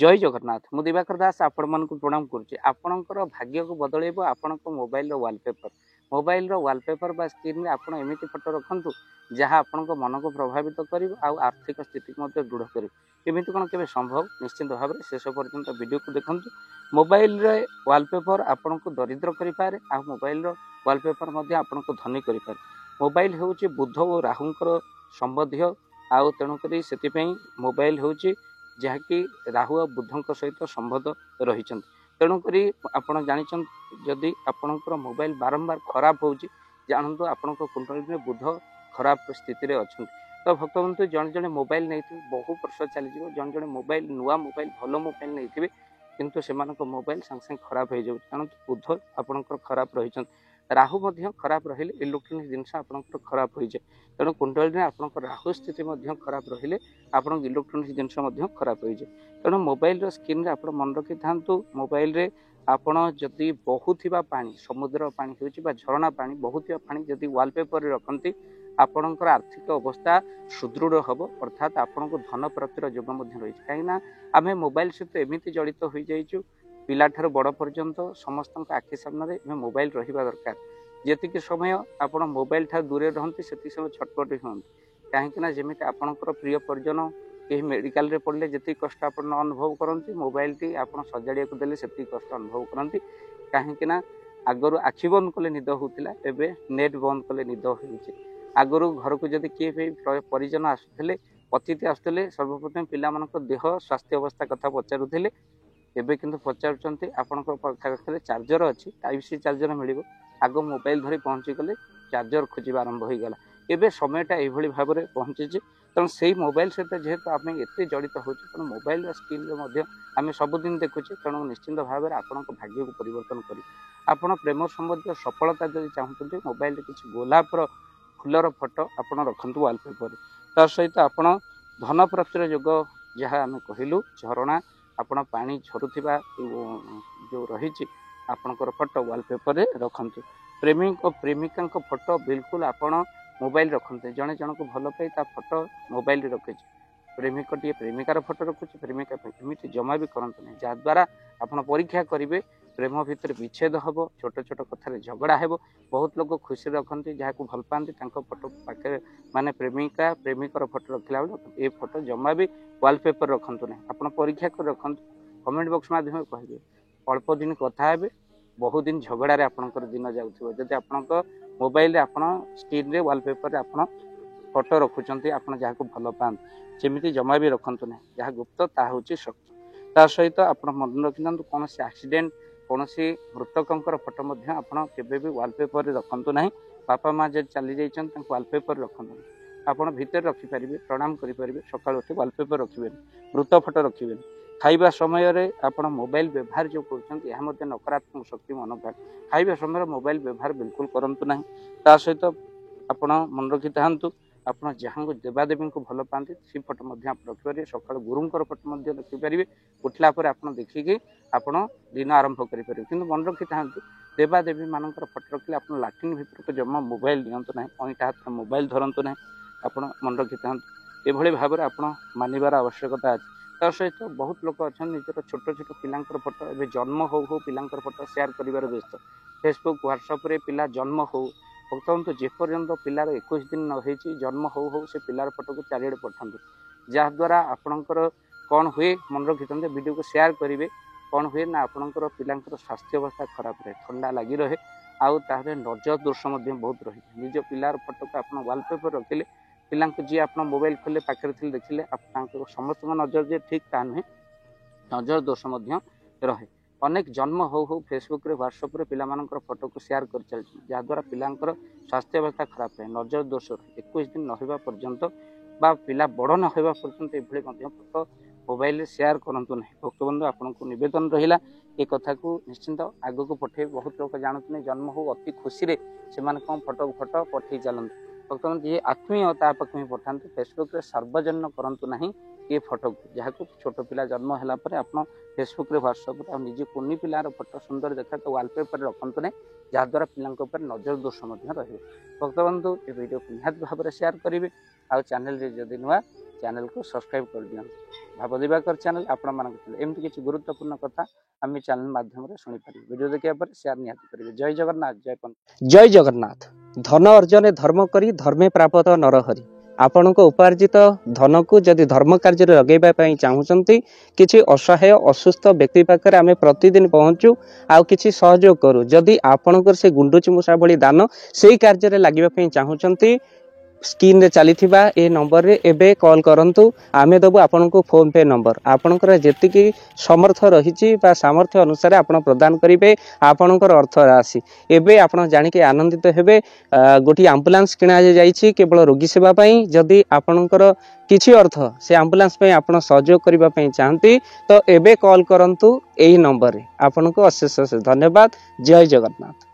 जय जगन्नाथ मु दिवाकर दास आपण मन को प्रणाम करुच्ची आपणकर भाग्य को बदल आपण मोबाइल मोबाइल वालपेपर बा स्क्रीन आप एमती फोटो रखु जहाँ आपण मन को प्रभावित कर आर्थिक स्थिति दृढ़ कर एमती कौन के संभव निश्चित भाव में शेष पर्यंत वीडियो को देखु मोबाइल वालपेपर आपण को दरिद्र करे आ मोबाइल वालपेपर आपण को धनी करे मोबाइल हूँ बुध और राहुंकर संबंधी आउ तेणुक से मोबाइल हूँ जहाँकि राहु और बुधों सहित संबंध रही तेणुक आपड़ जानी जदि आपणकर मोबाइल बारंबार खराब हो जानतु आपण कुंडली में बुध खराब स्थिति अच्छा तो भक्त बंधु जड़े जड़े मोबाइल नहीं बहु वर्ष चली जड़े जड़े मोबाइल नुआ मोबाइल भल मोबाइल नहीं किंतु से मोबाइल सांगे सांगे खराब हो जानतु बुध आपणकर खराब रही राहु खराब रही इलेक्ट्रोनिक जिनस आपंकर खराब हो जाए तेणु कुंडली में आपंकर राहु स्थिति खराब रही आप इलेक्ट्रोनिक जिनस खराब हो जाए तेणु मोबाइल स्क्रीन आप मन रखी था मोबाइल रे आपण जदि बहुत पानी समुद्र पानी हो झरणा पानी बहुत पानी जदि वालपेपर रखती आपणकर आर्थिक अवस्था सुदृढ़ हम अर्थात आपण को धन प्राप्तिर जोग रही कहीं आम मोबाइल सहित एमती जड़ित हो जाइए पिला ठार बड़ पर्यंत समस्त आखि सामने मोबाइल रहा दरकार जी समय आप मोबाइल ठार दूर रहती से समय छटपट हमें कहीं जमी आपंकर प्रिय परिजन कहीं मेडिकल रे पड़े जी कष्ट आप अनुभव करती मोबाइल टी आप सजाड़ा को देले से कष्ट अनुभव करती कहीं आगु आखि बंद कले निद होता एवं नेट बंद कले निद हो आगु घर को जब किए परिजन आसुले अतिथि आसुले सर्वप्रथम पिला देह स्वास्थ्य अवस्था कथा पचारुले एबे किंतु पचारुचंती आपनकर पाखे चार्जर अच्छी टाइप सी चार्जर मिल आग मोबाइल धरी पहुँची गले चार्जर खोजा आरंभ हो गला एबे समयटा यही भाव में पहुँची तेणु से मोबाइल सहित जेहेतु आम एत जड़ित हो तेणु मोबाइल स्क्रीन आम सबुदिन देखुचे तेणु निश्चिंत भाव में आपण भाग्य को परिवर्तन कर आपण प्रेम संबंधी सफलता जब चाहते मोबाइल किसी गोलापर फुलर फोटो आप रखु वालपेपर तार सहित आप धन प्राप्तिर जोग जहाँ आम कहलु झरणा आपण पानी झरुवा जो रही आपणकर फोटो वालपेपर रे रखु प्रेमिक और प्रेमिका फोटो बिल्कुल आपण मोबाइल रखते जड़े जन को भल पाई फोटो मोबाइल रखे प्रेमिक टी प्रेमिकार फोटो रखुचे प्रेमिका एमती जमा भी करते नहीं जहाद्वारा आप परीक्षा करेंगे प्रेम भितर विच्छेद हम छोट छोट कथार झगड़ा हो बहुत लोग खुशी रखते जहाँ को भल पाती फोटो पाखे माने प्रेमिका प्रेमिकर फोटो रखला बेले ये फोटो जमा भी वालपेपर रखु ना आप परीक्षा कर रखु कमेंट बॉक्स माध्यम कहे अल्प दिन कथा हे बहुत दिन झगड़े आपंकर दिन जाऊँ जदि आप मोबाइल आप स्क्रीन रे वालपेपर आप फोटो रखुंट आप जहाँ को भल पाते जमी जमा भी रखु ना जहाँ गुप्त ता हूँ सत्य ता सहित आप मन रखी था कौन से एक्सीडेंट कौन सी मृतकों फोटो आपे भी वालपेपर रखु ना बापा माँ जब चली जाइए वालपेपर रखु आप भितर रखिपारे प्रणाम करेंगे सकाल उठी वालपेपर रखिए मृत फोटो रखिए खाइबा समय आप मोबाइल व्यवहार जो कर नकारात्मक शक्ति मन पाए खाइबा समय मोबाइल व्यवहार बिल्कुल करूँ ना ता सहित आप मन रखी था आप जहाँ को देवादेवी को भल पाते सी फोटो आप रखिपारे सकाल गुरुंर फोटो रखिपारे उठला आप देखिकी आप दिन आरंभ करेंगे कि मन रखी था देवादेवी मान फोटो रखिले आप लाट्रिन भर को जमा मोबाइल दिंतु ना अईटा हाथ में मोबाइल धरतु ना आप मन रखी था ये भाव में आप मानवर आवश्यकता अच्छे तार सहित बहुत लोग अच्छा निजर छोट छोट पिलांकर फोटो एवं जन्म हो पिलांकर फोटो शेयर कर व्यस्त फेसबुक व्हाट्सएप रे पिला जन्म हो भक्तबंधु जेपर्यंत पिलार 21 दिन न जन्म हो से पिलार फोटो को चारिड़े पठातु जहाद्वारा आपणकर कौन हुए मन रखी था वीडियो को शेयर करेंगे कौन हुए ना आपणकर पिलांकर स्वास्थ्य अवस्था खराब रहे ठंडा लगी रहे आउ ताहरे नजर दोष बहुत रही निज पिलार फोटो को आप वालपेपर रखिले पिला जी आप मोबाइल खोले पाखे थे देखिले समस्त नजर जे ठीक ता नुहे नजर दोष रहे अनेक जन्म हो फेसबुक रे व्हाट्सएप रे पिला फोटो को शेयर कर चलती जहाद्वारा पिलांकर स्वास्थ्य अवस्था खराब रहे नजर दोष 21 दिन नहवा पर्यंत बा पिला बड़ नहवा पर्यंत ये फोटो मोबाइल शेयर करूँ ना भक्तबंधु आपन को निवेदन रहा ये कथा को निश्चिंत आग को पठे बहुत लोग जानते नहीं जन्म हो अति खुशी से कौन फोटो फोटो पठे चलते भक्तबंधु जी आत्मीय पाखे पठाते फेसबुक रे सार्वजनिक करूँ ना ये फोटो जहाँ को छोट पिला जन्म है आप फेसबुक व्हाट्सअप निजे कुनी पिलार फोटो सुंदर देखा तो वालपेपर रखते नहीं जहाद्वारा पिला नजर दोष भक्त बंधु ये वीडियो को निहत भाव में शेयर करेंगे आउ चैनल जदि नुआ चैनल को सब्सक्राइब कर दिखाँ भाव दिवाकर चैनल आपमती किसी गुरुत्वपूर्ण कथा आम चैनल माध्यम शुणिपारे वीडियो देखा शेयर निहत करेंगे। जय जगन्नाथ जय जगन्नाथ। धन अर्जन धर्म करी धर्मे प्राप्त नरहरि आपण उपार्जित धन को जदि धर्म कार्य लगे चाहूँगी किसी असहाय असुस्थ व्यक्ति पाखे आम प्रतिदिन पहुँचू आउ किसी सहयोग करूँ जदि आपणकर से गुंडुची मूषा भली दान से कार्य लगे चाहूँगी स्क्रीन रे चली ए नंबर रे एबे कॉल करंतु आमे दबु आपन को फोन पे नंबर आपनकर जेतिकी समर्थ रहिछि बा सामर्थ्य अनुसार आपण प्रदान करिवे आपनकर अर्थ राशि एबे आपण जानि के आनंदित हेबे। गोटी एम्बुलेंस किना जाइछि केवल रोगी सेवा पई जदि आपनकर किछि अर्थ से एम्बुलेंस पई आपण सहयोग करिबा पई चाहंती तो एबे कॉल करंतु एही नंबर रे आपन को अशेष धन्यवाद। जय जगन्नाथ।